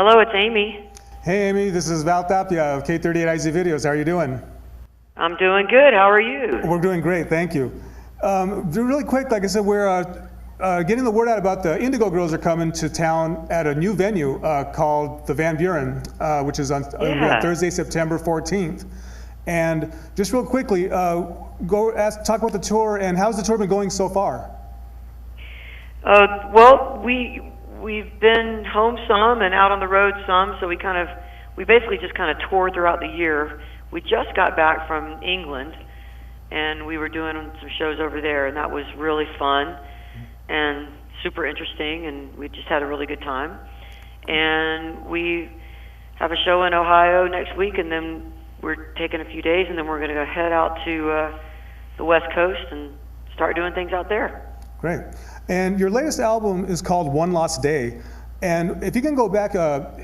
Hello, it's Amy. Hey Amy, this is Val Tapia of K38IZ Videos. How are you doing? I'm doing good. How are you? We're doing great, thank you. Really quick, like I said, we're getting the word out about the Indigo Girls are coming to town at a new venue called the Van Buren, which is on Thursday, September 14th. And just real quickly, talk about the tour and how's the tour been going so far? Well, we've been home some and out on the road some, so we basically just kind of tour throughout the year. We just got back from England, and we were doing some shows over there, and that was really fun and super interesting, and we just had a really good time. And we have a show in Ohio next week, and then we're taking a few days, and then we're going to go head out to the West Coast and start doing things out there. Great. And your latest album is called One Lost Day. And if you can go back,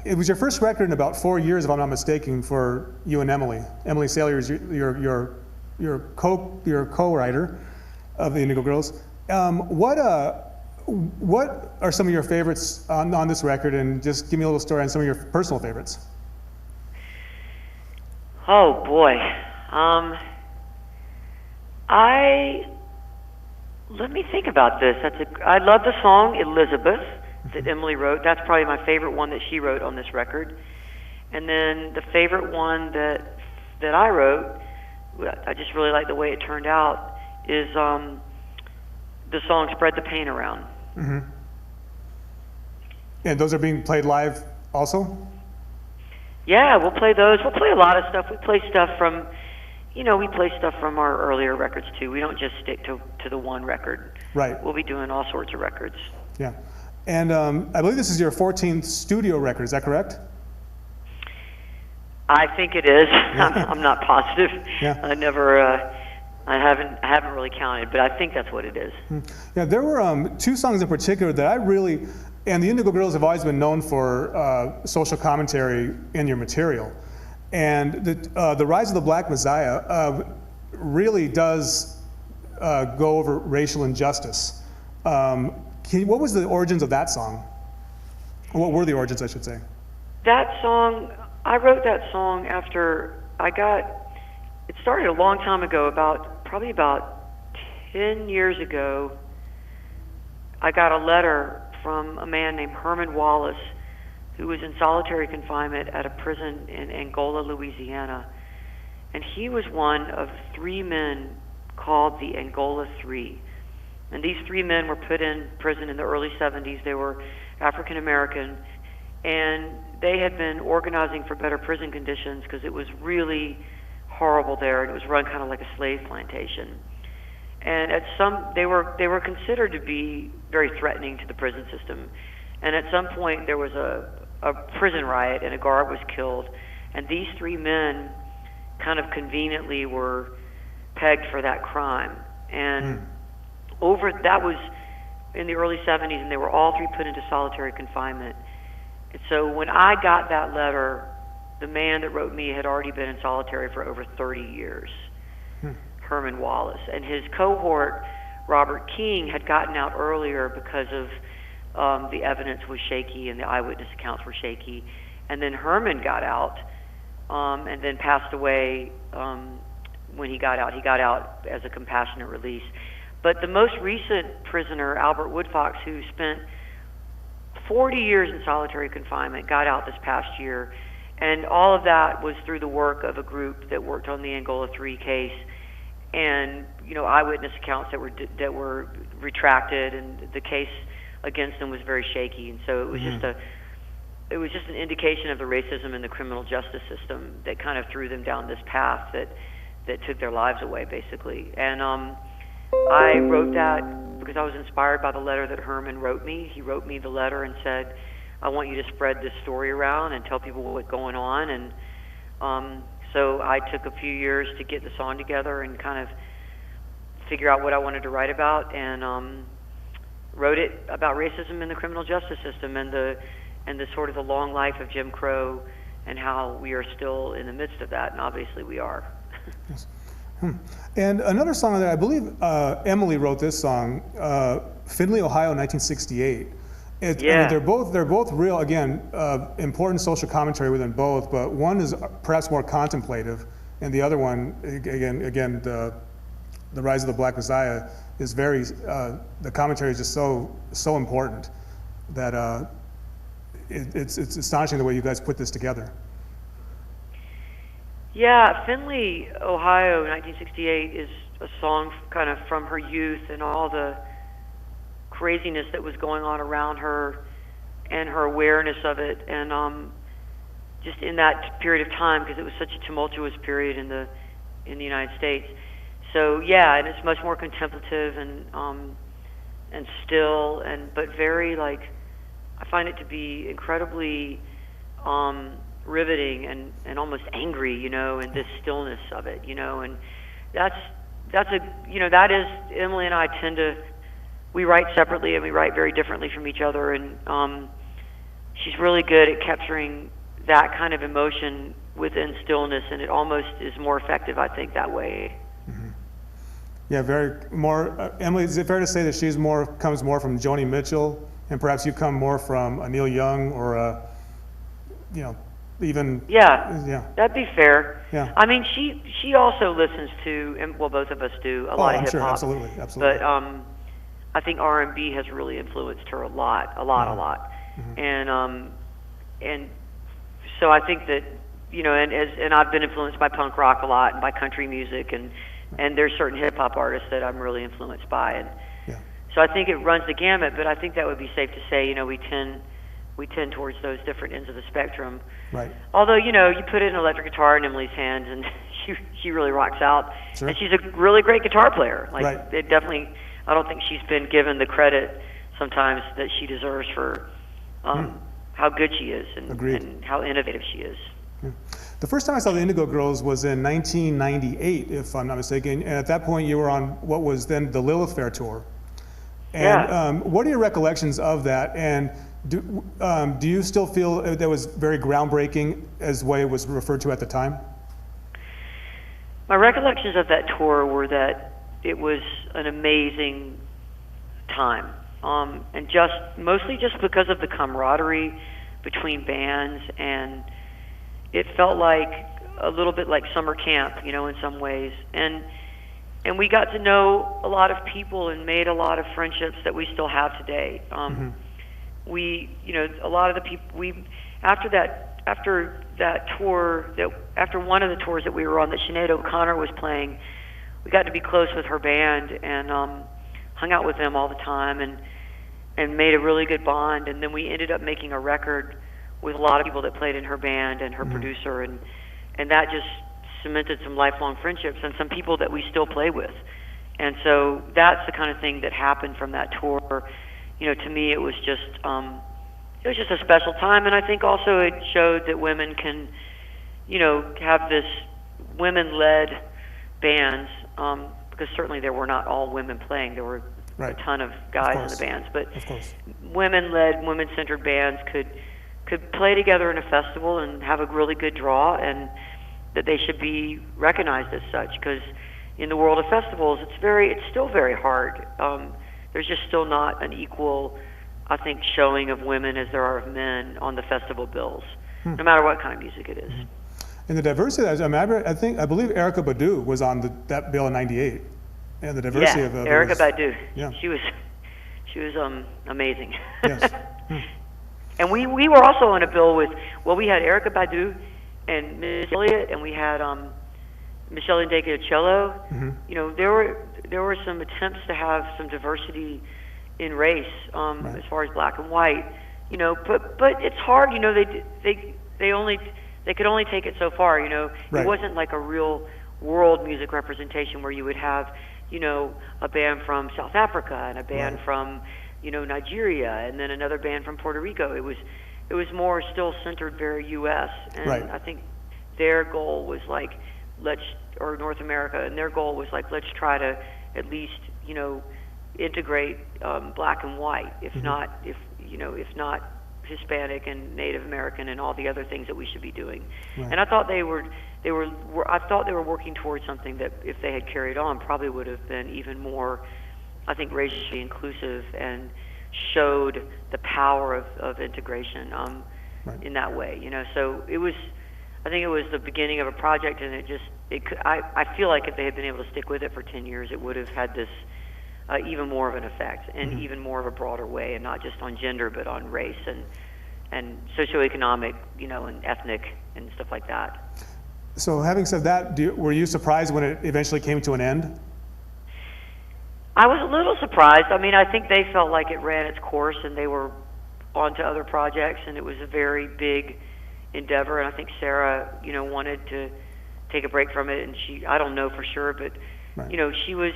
it was your first record in about 4 years, if I'm not mistaken, for you and Emily. Emily Saylor is your co-writer of the Indigo Girls. What are some of your favorites on this record? And just give me a little story on some of your personal favorites. Oh boy, let me think about this. I love the song Elizabeth that Emily wrote. That's probably my favorite one that she wrote on this record. And then the favorite one that I wrote, I just really like the way it turned out, is the song Spread the Pain Around. Mm-hmm. And those are being played live also? Yeah, we'll play those. We'll play a lot of stuff. We play stuff from our earlier records too. We don't just stick to the one record. Right. We'll be doing all sorts of records. Yeah. And I believe this is your 14th studio record, is that correct? I think it is. I'm not positive. Yeah. I haven't really counted, but I think that's what it is. Yeah, there were two songs in particular that I really, and the Indigo Girls have always been known for social commentary in your material. And the Rise of the Black Messiah really does go over racial injustice. What was the origins of that song? What were the origins, I should say? That song, I wrote that song after it started a long time ago, probably about 10 years ago. I got a letter from a man named Herman Wallace, who was in solitary confinement at a prison in Angola, Louisiana. And he was one of 3 men called the Angola Three. And these 3 men were put in prison in the early 70s. They were African American, and they had been organizing for better prison conditions because it was really horrible there, and it was run kind of like a slave plantation. And they were considered to be very threatening to the prison system. And at some point there was a prison riot, and a guard was killed, and these 3 men kind of conveniently were pegged for that crime. And that was in the early 70s, and they were all 3 put into solitary confinement. And so when I got that letter, the man that wrote me had already been in solitary for over 30 years, Herman Wallace. And his cohort, Robert King, had gotten out earlier because of the evidence was shaky and the eyewitness accounts were shaky. And then Herman got out and then passed away when he got out. He got out as a compassionate release. But the most recent prisoner, Albert Woodfox, who spent 40 years in solitary confinement, got out this past year. And all of that was through the work of a group that worked on the Angola 3 case, and eyewitness accounts that were retracted, and the case against them was very shaky. And so it was just an indication of the racism in the criminal justice system that kind of threw them down this path that took their lives away, basically. And I wrote that because I was inspired by the letter that Herman wrote me. He wrote me the letter and said, I want you to spread this story around and tell people what's going on. And so I took a few years to get the song together and kind of figure out what I wanted to write about, and wrote it about racism in the criminal justice system and the sort of the long life of Jim Crow and how we are still in the midst of that, and obviously we are. Yes. And another song on there, I believe Emily wrote this song, Findlay, Ohio, 1968. I mean, they're both real, again, important social commentary within both, but one is perhaps more contemplative, and the other one, again, the Rise of the Black Messiah is very, the commentary is just so important that it's astonishing the way you guys put this together. Yeah, Findlay, Ohio, 1968 is a song kind of from her youth and all the craziness that was going on around her and her awareness of it, and just in that period of time, because it was such a tumultuous period in the United States. So yeah, and it's much more contemplative and still, but very, like, I find it to be incredibly riveting and almost angry, you know, and this stillness of it, you know, and that's that is, Emily and I tend to, we write separately and we write very differently from each other, and she's really good at capturing that kind of emotion within stillness, and it almost is more effective, I think, that way. Mm-hmm. Yeah, very more. Emily, is it fair to say that she's comes more from Joni Mitchell, and perhaps you come more from a Neil Young or a, you know, even? Yeah, that'd be fair. Yeah. I mean, she also listens to, and well, both of us do, a lot of hip hop. Sure, absolutely. But I think R&B has really influenced her a lot. Mm-hmm. And so I think that, you know, and I've been influenced by punk rock a lot and by country music, and there's certain hip hop artists that I'm really influenced by, and so I think it runs the gamut. But I think that would be safe to say, you know, we tend towards those different ends of the spectrum. Right. Although, you know, you put an electric guitar in Emily's hands, and she really rocks out. Sure. And she's a really great guitar player. Like, right. It definitely, I don't think she's been given the credit sometimes that she deserves for how good she is and how innovative she is. Yeah. The first time I saw the Indigo Girls was in 1998, if I'm not mistaken, and at that point you were on what was then the Lilith Fair tour. And what are your recollections of that? And do you still feel that was very groundbreaking as the way it was referred to at the time? My recollections of that tour were that it was an amazing time, and mostly just because of the camaraderie between bands, and it felt like a little bit like summer camp, you know, in some ways, and we got to know a lot of people and made a lot of friendships that we still have today. We, you know, a lot of the people after that tour, after one of the tours that we were on that Sinead O'Connor was playing, we got to be close with her band and hung out with them all the time and made a really good bond. And then we ended up making a record with a lot of people that played in her band and her producer, and that just cemented some lifelong friendships and some people that we still play with. And so that's the kind of thing that happened from that tour. You know, to me, it was just a special time, and I think also it showed that women can, you know, have this women-led bands, because certainly there were not all women playing. There were a ton of guys in the bands, but women-led, women-centered bands could play together in a festival and have a really good draw, and that they should be recognized as such, because in the world of festivals, it's still very hard. There's just still not an equal, I think, showing of women as there are of men on the festival bills, no matter what kind of music it is. And the diversity, I believe Erykah Badu was on that bill in '98, and the diversity of Erykah Badu. Yeah, she was amazing. Yes. And we were also on a bill with, we had Erykah Badu and Miss Elliott, and we had Michelle Ndegeocello. You know, there were some attempts to have some diversity in race, as far as black and white. You know, but it's hard. You know, they could only take it so far. You know, it wasn't like a real world music representation where you would have, you know, a band from South Africa and a band from, you know, Nigeria, and then another band from Puerto Rico. It was more still centered very U.S. And I think their goal was like, or North America, and their goal was like, let's try to at least, you know, integrate black and white, if not Hispanic and Native American and all the other things that we should be doing. And I thought they were working towards something that, if they had carried on, probably would have been even more, I think, racially inclusive and showed the power of integration Right. in that way. So it was. I think it was the beginning of a project, and I feel like if they had been able to stick with it for 10 years, it would have had this even more of an effect, and even more of a broader way, and not just on gender, but on race and socioeconomic, and ethnic and stuff like that. So having said that, were you surprised when it eventually came to an end? I was a little surprised. I mean, I think they felt like it ran its course, and they were on to other projects, and it was a very big endeavor. And I think Sarah, wanted to take a break from it, and I don't know for sure, but Right. She was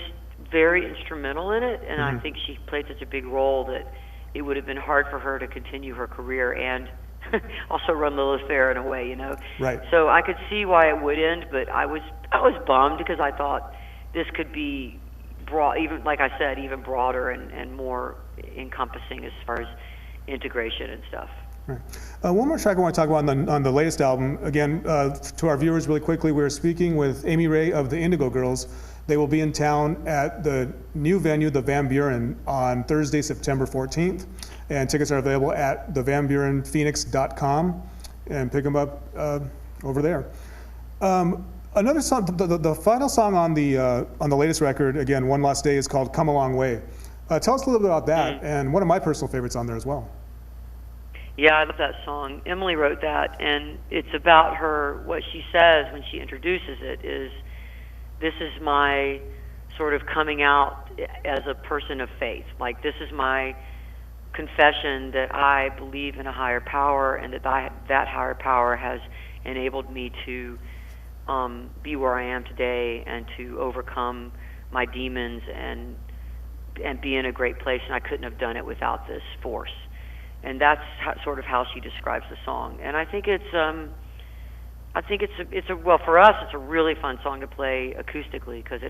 very instrumental in it, and I think she played such a big role that it would have been hard for her to continue her career and also run Lilith Fair in a way, Right. So I could see why it would end, but I was bummed because I thought this could be broad, even like I said, even broader and more encompassing as far as integration and stuff. Right. One more track I want to talk about on the latest album. Again, to our viewers really quickly, we're speaking with Amy Ray of the Indigo Girls. They will be in town at the new venue, the Van Buren, on Thursday, September 14th. And tickets are available at thevanburenphoenix.com, and pick them up over there. Another song, the final song on the latest record, again, One Lost Day, is called Come a Long Way. Tell us a little bit about that, and one of my personal favorites on there as well. Yeah, I love that song. Emily wrote that, and it's about her, what she says when she introduces it is, this is my sort of coming out as a person of faith. Like, this is my confession that I believe in a higher power, and that higher power has enabled me to be where I am today, and to overcome my demons and be in a great place, and I couldn't have done it without this force. And that's sort of how she describes the song. And I think it's well, for us, it's a really fun song to play acoustically, because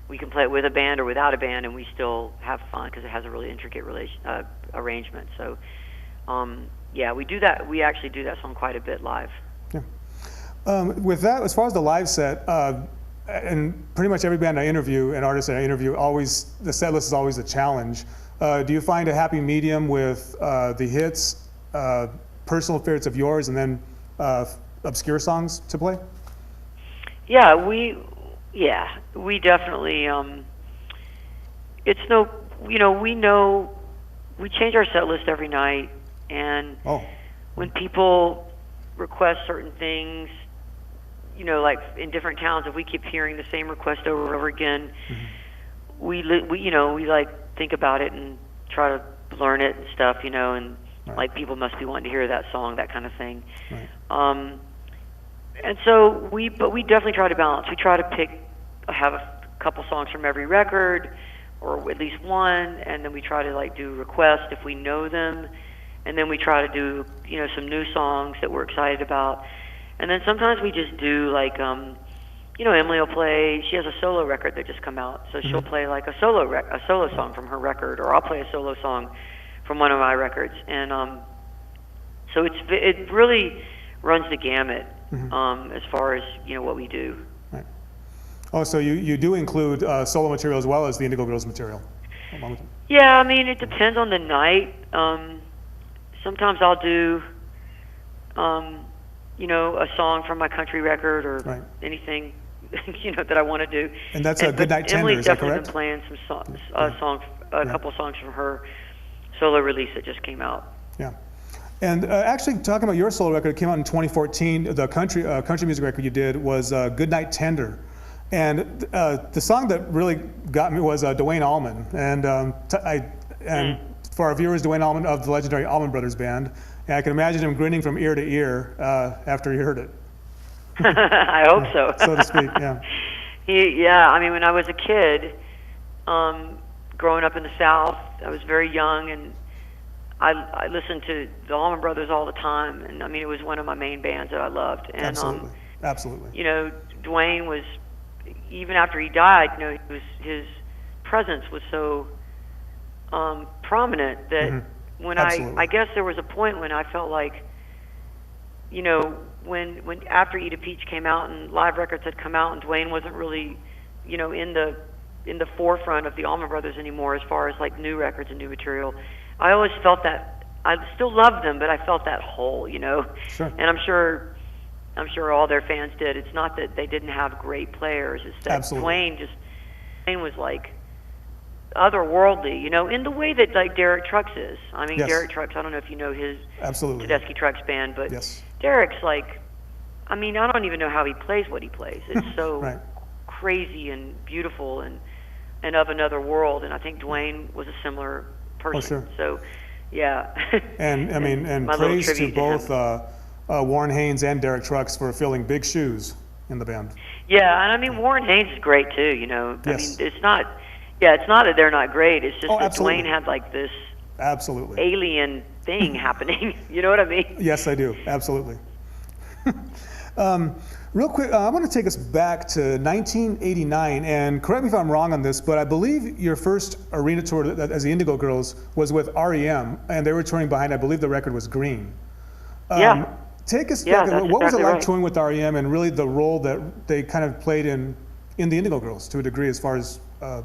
we can play it with a band or without a band, and we still have fun because it has a really intricate arrangement. So, yeah, we do that. We actually do that song quite a bit live. Yeah. With that, as far as the live set, and pretty much every band I interview and artist that I interview, the set list is always a challenge. Do you find a happy medium with the hits, personal favorites of yours, and then obscure songs to play? Yeah, we definitely. It's no, we change our set list every night, and when people request certain things, like in different towns, if we keep hearing the same request over and over again, we like think about it and try to learn it and stuff, and like people must be wanting to hear that song, that kind of thing. Right. And so we definitely try to balance. We try to have a couple songs from every record, or at least one, and then we try to do requests if we know them, and then we try to do some new songs that we're excited about, and then sometimes we just do Emily will play. She has a solo record that just come out, so she'll play like a solo song from her record, or I'll play a solo song from one of my records, and so it really runs the gamut as far as what we do. Right. Oh, so you do include solo material as well as the Indigo Girls material? Yeah, I mean, it depends on the night. Sometimes I'll do a song from my country record, or anything that I want to do. And that's a Goodnight Tender, Emily is that definitely correct? been playing some a couple songs from her solo release that just came out. Yeah. And actually, talking about your solo record, it came out in 2014. The country music record you did was Goodnight Tender. And the song that really got me was Dwayne Allman. And for our viewers, Dwayne Allman of the legendary Allman Brothers Band. And I can imagine him grinning from ear to ear after he heard it. I hope so. So to speak, yeah. I mean, when I was a kid, growing up in the South, I was very young, and I listened to the Allman Brothers all the time, and I mean, it was one of my main bands that I loved. And Absolutely. Dwayne was, even after he died, his presence was so prominent that when I guess there was a point when I felt like, when after Eat a Peach came out and live records had come out, and Dwayne wasn't really, in the in the forefront of the Allman Brothers anymore as far as like new records and new material. I always felt that I still loved them, but I felt that hole, you know. Sure. And I'm sure all their fans did. It's not that they didn't have great players. It's that Dwayne was like otherworldly, you know, in the way that like Derek Trucks is. I mean, yes. Derek Trucks, I don't know if you know his Absolutely. Tedeschi Trucks band, but yes. Derek's like, I mean, I don't even know how he plays what he plays. It's so right. crazy and beautiful and of another world. And I think Dwayne was a similar person. Oh, sure. So, yeah. And I mean, and praise to both Warren Haynes and Derek Trucks for filling big shoes in the band. Yeah, and I mean, Warren Haynes is great too, you know. Yes. I mean, it's not that they're not great. It's just that absolutely. Dwayne had like this absolutely alien thing happening. You know what I mean? Yes, I do. Absolutely. Real quick, I want to take us back to 1989, and correct me if I'm wrong on this, but I believe your first arena tour as the Indigo Girls was with REM, and they were touring behind, I believe the record was Green. Yeah. Take us back. That's what was it exactly like right. touring with REM, and really the role that they kind of played in the Indigo Girls to a degree as far as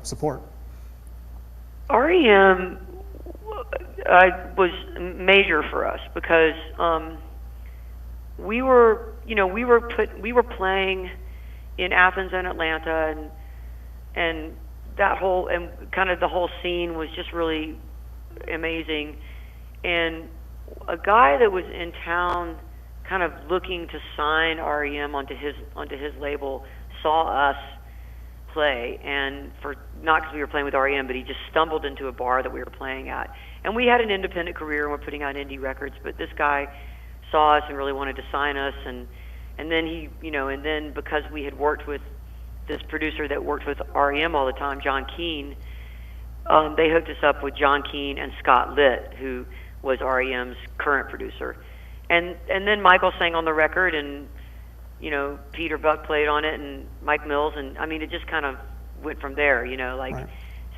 support? REM was major for us because we were playing in Athens and Atlanta, and that whole and kind of the whole scene was just really amazing. And a guy that was in town, kind of looking to sign REM onto his label, saw us play, and not because we were playing with REM, but he just stumbled into a bar that we were playing at. And we had an independent career and we're putting out indie records, but this guy saw us and really wanted to sign us, and then he, you know, and then because we had worked with this producer that worked with REM all the time, John Keane, they hooked us up with John Keane and Scott Litt, who was REM's current producer. And then Michael sang on the record, and you know, Peter Buck played on it, and Mike Mills, and I mean, it just kind of went from there, you know, like, right.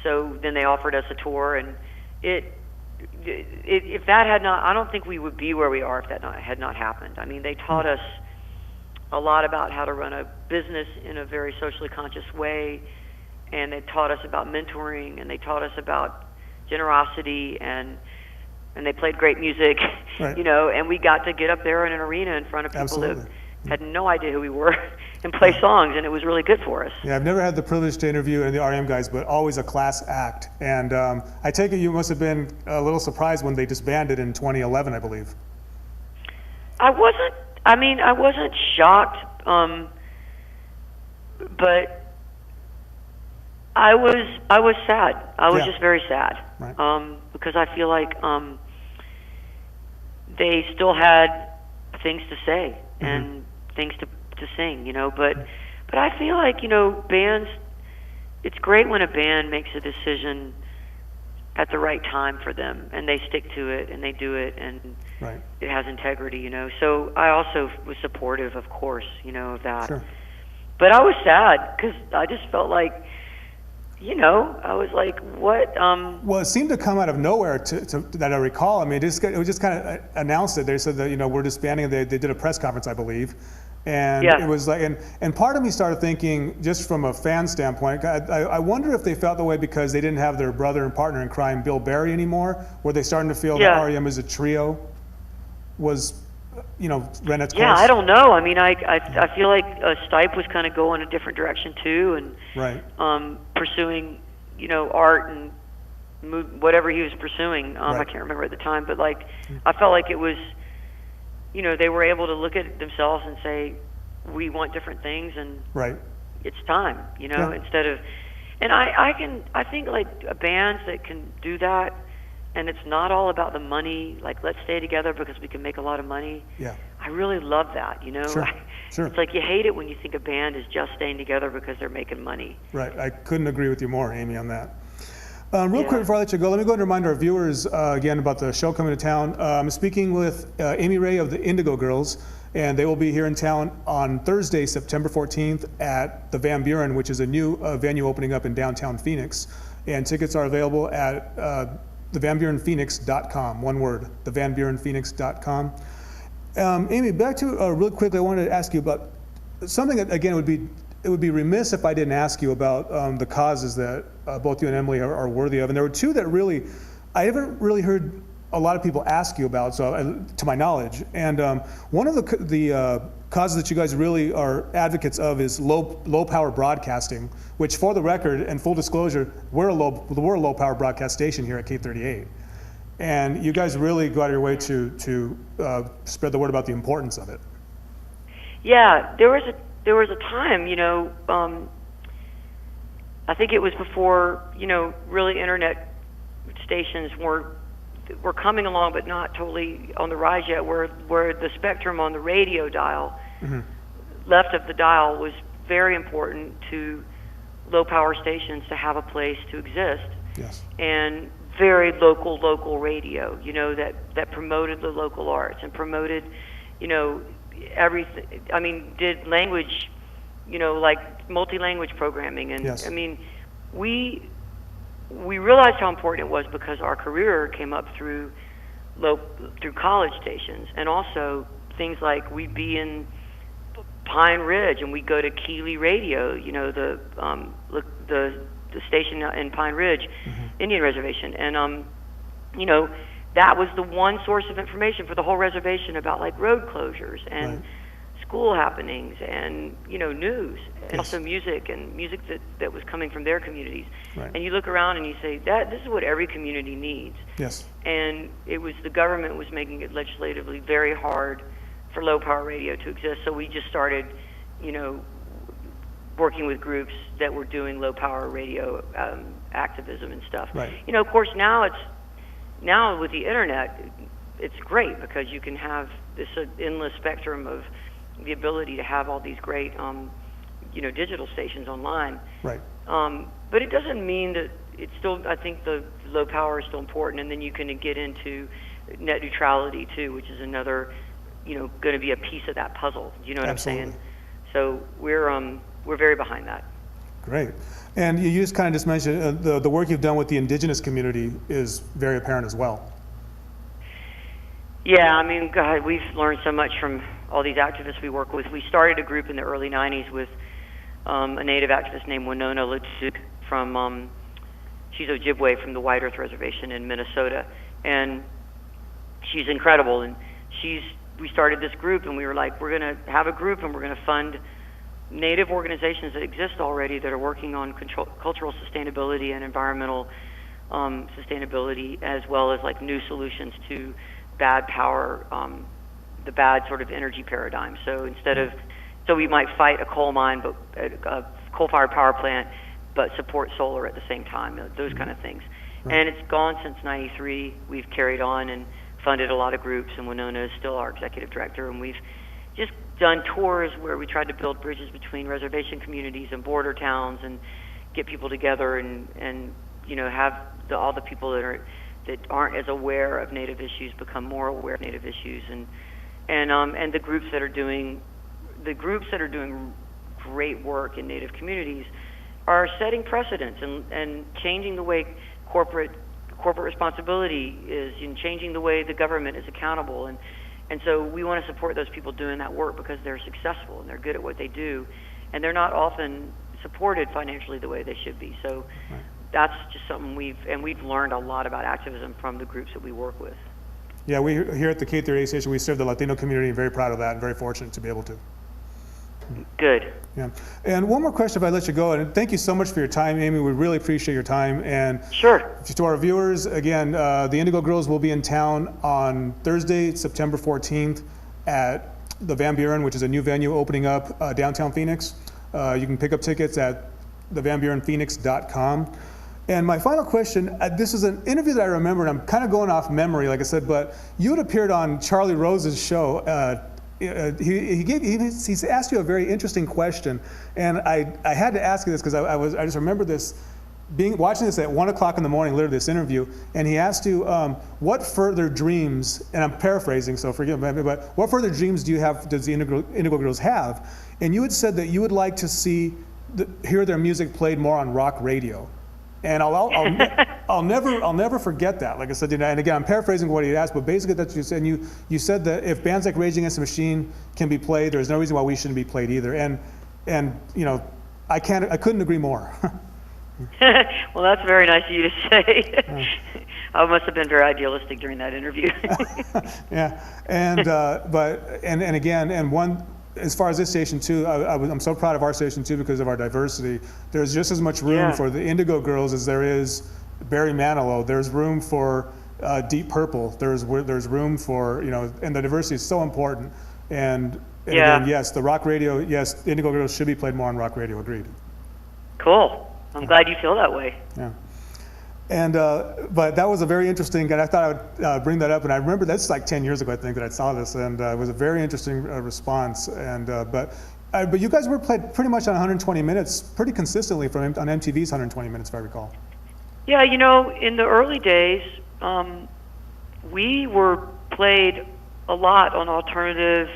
So then they offered us a tour, and if that had not, I don't think we would be where we are if that had not happened. I mean, they taught us a lot about how to run a business in a very socially conscious way, and they taught us about mentoring, and they taught us about generosity, and they played great music, right. you know, and we got to get up there in an arena in front of people Absolutely. that had no idea who we were and play songs, and it was really good for us. Yeah, I've never had the privilege to interview any of the REM guys, but always a class act. And I take it you must have been a little surprised when they disbanded in 2011, I believe. I wasn't shocked, but I was sad. I was just very sad, right. Because I feel like they still had things to say and things to sing, you know. But I feel like, you know, bands. It's great when a band makes a decision at the right time for them, and they stick to it, and they do it, and right. it has integrity, you know. So I also was supportive, of course, you know, of that. Sure. But I was sad because I just felt like, you know, I was like, what? Well, it seemed to come out of nowhere that I recall. I mean, it was just kind of announced it. They said that, you know, we're disbanding. They did a press conference, I believe. And yeah. It was like, and part of me started thinking, just from a fan standpoint, I wonder if they felt the way because they didn't have their brother and partner in crime, Bill Berry, anymore. Were they starting to feel that REM as a trio was, you know, ran its course? Yeah, I don't know. I mean, I feel like Stipe was kind of going a different direction too, and right. Pursuing, you know, art and whatever he was pursuing. Right. I can't remember at the time, but like, I felt like it was, you know, they were able to look at themselves and say, we want different things, and right. it's time, you know, instead of, and I think like bands that can do that, and it's not all about the money, like let's stay together because we can make a lot of money. Yeah. I really love that, you know. Sure. Sure. It's like you hate it when you think a band is just staying together because they're making money. Right. I couldn't agree with you more, Amy, on that. Real quick before I let you go, let me go ahead and remind our viewers again about the show coming to town. I'm speaking with Amy Ray of the Indigo Girls, and they will be here in town on Thursday, September 14th at the Van Buren, which is a new venue opening up in downtown Phoenix. And tickets are available at thevanburenphoenix.com, one word, thevanburenphoenix.com. Amy, back to real quickly, I wanted to ask you about something that, again, would be it would be remiss if I didn't ask you about the causes that both you and Emily are worthy of. And there were two that really, I haven't really heard a lot of people ask you about, so to my knowledge. And one of the causes that you guys really are advocates of is low power broadcasting, which, for the record and full disclosure, we're a low power broadcast station here at K38. And you guys really go out of your way to spread the word about the importance of it. Yeah, there was a time, I think it was before, really internet stations were coming along, but not totally on the rise yet, where the spectrum on the radio dial, left of the dial, was very important to low power stations to have a place to exist. Yes. And very local radio, that promoted the local arts and promoted, everything. I mean, did language, like multi-language programming. And yes. I mean, we realized how important it was because our career came up through college stations, and also things like we'd be in Pine Ridge and we'd go to Keeley Radio, the station in Pine Ridge, Indian Reservation, and that was the one source of information for the whole reservation about like road closures and right. school happenings and news, and yes. also music that was coming from their communities. Right. And you look around and you say this is what every community needs. Yes. And it was the government was making it legislatively very hard for low power radio to exist. So we just started, working with groups that were doing low power radio activism and stuff. Right. Of course now with the internet, it's great because you can have this endless spectrum of the ability to have all these great, digital stations online. Right. But it doesn't mean that it's still. I think the low power is still important, and then you can get into net neutrality too, which is another, going to be a piece of that puzzle. Do you know what Absolutely. I'm saying? So we're very behind that. Great. And you just mentioned the work you've done with the indigenous community is very apparent as well. Yeah, I mean, God, we've learned so much from all these activists we work with. We started a group in the early 90s with a native activist named Winona Leduc from, she's Ojibwe from the White Earth Reservation in Minnesota. And she's incredible. And we started this group, and we were like, we're going to have a group and we're going to fund native organizations that exist already that are working on cultural sustainability and environmental sustainability, as well as like new solutions to bad power, the bad sort of energy paradigm. So so we might fight a coal mine, but a coal-fired power plant, but support solar at the same time, those kind of things. Right. And it's gone since '93. We've carried on and funded a lot of groups, and Winona is still our executive director, and we've just done tours where we tried to build bridges between reservation communities and border towns and get people together and have all the people that aren't as aware of Native issues become more aware of Native issues, and the groups that are doing great work in Native communities are setting precedents and changing the way corporate responsibility is, and changing the way the government is accountable, and so we want to support those people doing that work because they're successful and they're good at what they do, and they're not often supported financially the way they should be. So right. That's just something we've learned a lot about activism from the groups that we work with. Yeah, we here at the K38 station, we serve the Latino community, and very proud of that and very fortunate to be able to. Good. Yeah. And one more question if I let you go, and thank you so much for your time, Amy. We really appreciate your time. And sure. To our viewers, again, the Indigo Girls will be in town on Thursday, September 14th at the Van Buren, which is a new venue opening up downtown Phoenix. You can pick up tickets at thevanburenphoenix.com. And my final question, this is an interview that I remember, and I'm kind of going off memory, like I said, but you had appeared on Charlie Rose's show. He's asked you a very interesting question, and I had to ask you this because I just remember this, watching this at 1 o'clock in the morning, literally this interview, and he asked you what further dreams, and I'm paraphrasing, so forgive me, but what further dreams does the Indigo Girls have? And you had said that you would like to hear their music played more on rock radio. And I'll never forget that. Like I said, and again, I'm paraphrasing what he asked, but basically that's what you said. You said that if bands like Rage Against the Machine can be played, there's no reason why we shouldn't be played either. And and you know, I couldn't agree more. Well, that's very nice of you to say. I must have been very idealistic during that interview. Yeah, and as far as this station too, I'm so proud of our station too because of our diversity. There's just as much room for the Indigo Girls as there is Barry Manilow. There's room for Deep Purple. There's room for, you know, and the diversity is so important. And again, yes, the rock radio. Yes, Indigo Girls should be played more on rock radio. Agreed. Cool. I'm glad you feel that way. Yeah. And but that was a very interesting, and I thought I would bring that up. And I remember that's like 10 years ago, I think, that I saw this, and it was a very interesting response. And but you guys were played pretty much on 120 minutes, pretty consistently on MTV's 120 minutes, if I recall. Yeah, you know, in the early days, we were played a lot on alternative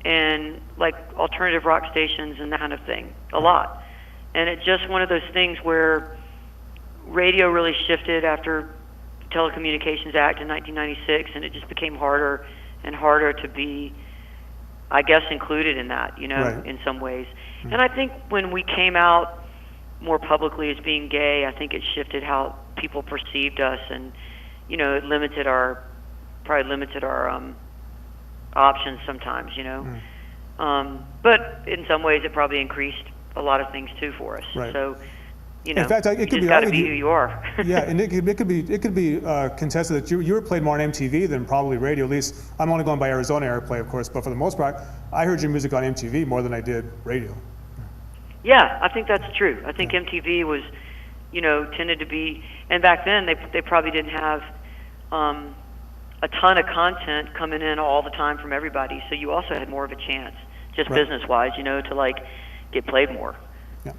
and like alternative rock stations and that kind of thing, a lot. And it's just one of those things where radio really shifted after the Telecommunications Act in 1996, and it just became harder and harder to be, I guess, included in that, you know, in some ways. Mm-hmm. And I think when we came out more publicly as being gay, I think it shifted how people perceived us, and, you know, it probably limited our options sometimes, you know. Mm. But in some ways it probably increased a lot of things too for us. Right. So, you know, in fact, it could be got to be who you are. Yeah, and it could be contested that you were played more on MTV than probably radio. At least I'm only going by Arizona airplay, of course, but for the most part, I heard your music on MTV more than I did radio. Yeah, I think that's true. I think MTV was, you know, tended to be, and back then they probably didn't have a ton of content coming in all the time from everybody, so you also had more of a chance, just business-wise, you know, to like get played more. Yeah.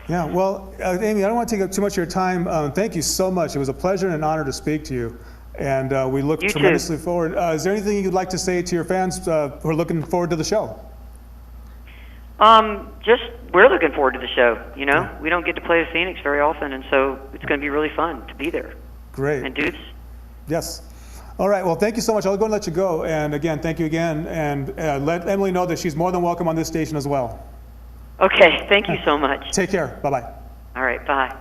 Yeah, well, Amy, I don't want to take up too much of your time. Thank you so much. It was a pleasure and an honor to speak to you. And we look tremendously forward. Is there anything you'd like to say to your fans who are looking forward to the show? Just, we're looking forward to the show, you know? We don't get to play the Phoenix very often, and so it's going to be really fun to be there. Great. And dudes? Yes. All right, well, thank you so much. I'll go and let you go. And again, thank you again. And let Emily know that she's more than welcome on this station as well. Okay, thank you so much. Take care. Bye-bye. All right, bye.